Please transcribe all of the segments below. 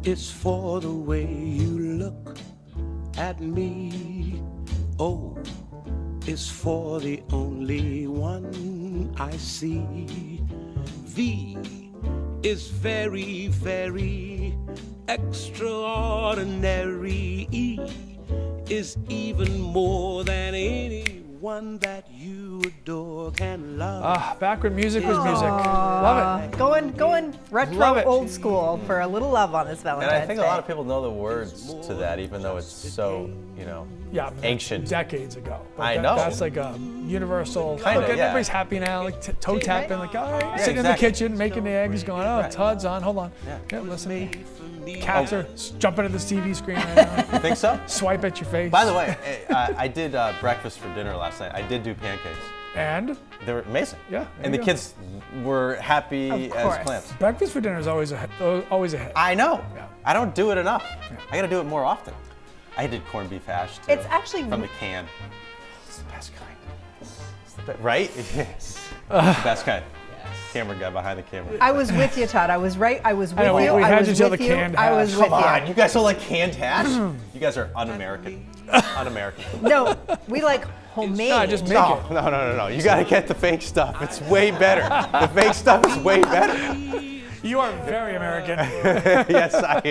It's for the way you look at me. O is for the only one I see. V is very, very extraordinary. E is even more than anyone that you adore can love. Back when music was music. Love it. Going retro Love it. old school for a little love on this Valentine's Day. And I think a lot of people know the words to that, even though it's so, ancient. Decades ago. But I know. That's like a universal. Kinda, Look, yeah. everybody's happy now, like toe tapping, like, all right, Yeah, sitting in the exactly. kitchen, making the eggs, going, oh, Todd's on, hold on. Yeah, listen. Cats are jumping at the TV screen right now. You think so? Swipe at your face. By the way, I did breakfast for dinner last night. I did do pancakes. And They were amazing. Yeah, And the there you go. kids were happy Of as course. clams. breakfast for dinner is always a hit. I know. Yeah. I don't do it enough. I got to do it more often. I did corned beef hash too. It's actually from the can. It's the best kind. It's the right? It's the best kind. Camera guy behind the camera. I was with you, Todd. I was right. I was with know, you. we I had was you till with the you. canned I was hash. with Come on, you. you guys don't like canned hash? You guys are un-American. Un-American. No, we like homemade. No, just make No, it. no. You got to get the fake stuff. It's way better. The fake stuff is way better. You are very American. Yes, I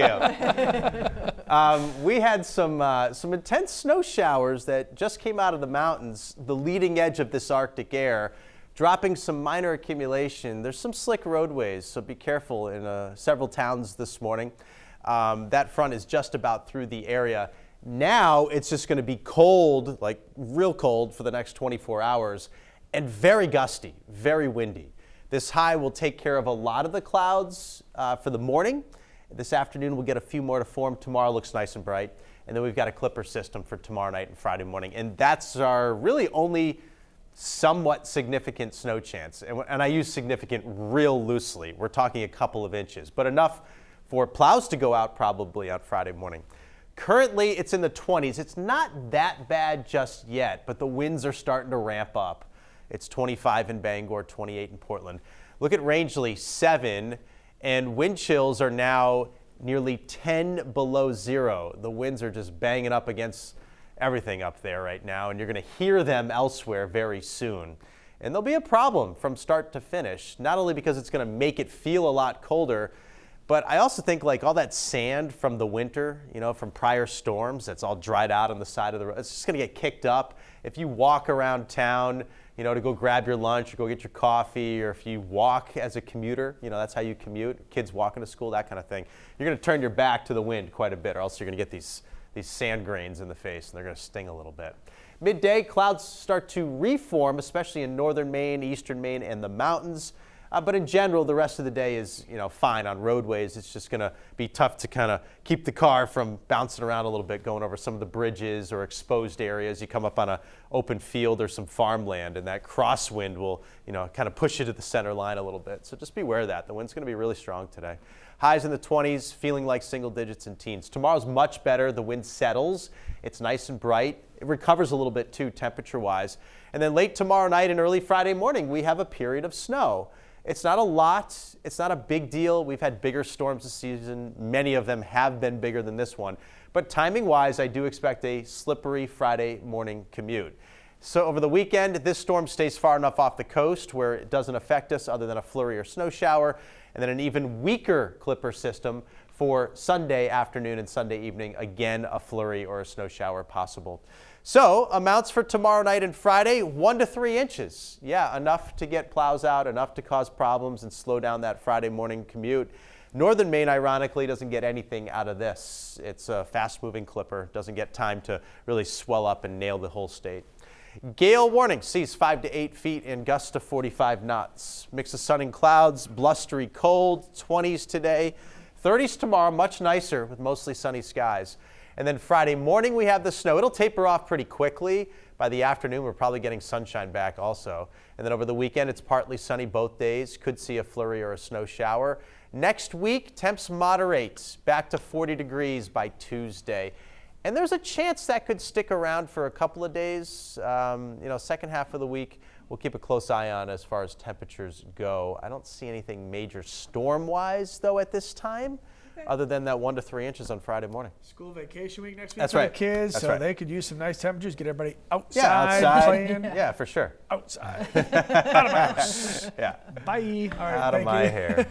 am. We had some intense snow showers that just came out of the mountains, the leading edge of this Arctic air, dropping some minor accumulation. There's some slick roadways, so be careful in several towns this morning. That front is just about through the area. Now it's just going to be cold, like real cold for the next 24 hours, and very gusty, very windy. This high will take care of a lot of the clouds for the morning. This afternoon we'll get a few more to form. Tomorrow looks nice and bright. And then we've got a clipper system for tomorrow night and Friday morning. And that's our really only somewhat significant snow chance. And I use significant real loosely. We're talking a couple of inches, but enough for plows to go out probably on Friday morning. Currently it's in the 20s. It's not that bad just yet, but the winds are starting to ramp up. It's 25 in Bangor, 28 in Portland. Look at Rangeley, 7, and wind chills are now nearly 10 below zero. The winds are just banging up against everything up there right now, and you're going to hear them elsewhere very soon. And there'll be a problem from start to finish, not only because it's going to make it feel a lot colder, but I also think like all that sand from the winter, from prior storms, that's all dried out on the side of the road. It's just going to get kicked up. If you walk around town, to go grab your lunch or go get your coffee, or if you walk as a commuter, that's how you commute, kids walking to school, that kind of thing, you're going to turn your back to the wind quite a bit, or else you're going to get these sand grains in the face, and they're going to sting a little bit. Midday, clouds start to reform, especially in northern Maine, eastern Maine, and the mountains. But in general, the rest of the day is, fine on roadways. It's just going to be tough to kind of keep the car from bouncing around a little bit, going over some of the bridges or exposed areas. You come up on an open field or some farmland, and that crosswind will, kind of push you to the center line a little bit. So just beware of that. The wind's going to be really strong today. Highs in the 20s, feeling like single digits and teens. Tomorrow's much better. The wind settles. It's nice and bright. It recovers a little bit too, temperature-wise. And then late tomorrow night and early Friday morning, we have a period of snow. It's not a lot. It's not a big deal. We've had bigger storms this season. Many of them have been bigger than this one. But timing-wise, I do expect a slippery Friday morning commute. So over the weekend, this storm stays far enough off the coast where it doesn't affect us other than a flurry or snow shower, and then an even weaker clipper system for Sunday afternoon and Sunday evening. Again, a flurry or a snow shower possible. So amounts for tomorrow night and Friday, 1 to 3 inches. Yeah, enough to get plows out, enough to cause problems and slow down that Friday morning commute. Northern Maine, ironically, doesn't get anything out of this. It's a fast-moving clipper, doesn't get time to really swell up and nail the whole state. Gale warning, seas 5 to 8 feet and gusts to 45 knots. Mix of sun and clouds, blustery cold, 20s today. 30s tomorrow, much nicer with mostly sunny skies. And then Friday morning we have the snow. It'll taper off pretty quickly. By the afternoon we're probably getting sunshine back also. And then over the weekend it's partly sunny both days. Could see a flurry or a snow shower. Next week temps moderate back to 40 degrees by Tuesday. And there's a chance that could stick around for a couple of days. Second half of the week we'll keep a close eye on as far as temperatures go. I don't see anything major storm-wise though at this time. other than that 1 to 3 inches on Friday morning. School vacation week next week That's for right. the kids, That's so right. they could use some nice temperatures, get everybody outside, Yeah, outside. playing. Yeah, for sure. Outside. Out of my house. Yeah. Bye. All right, Out of thank my you. hair.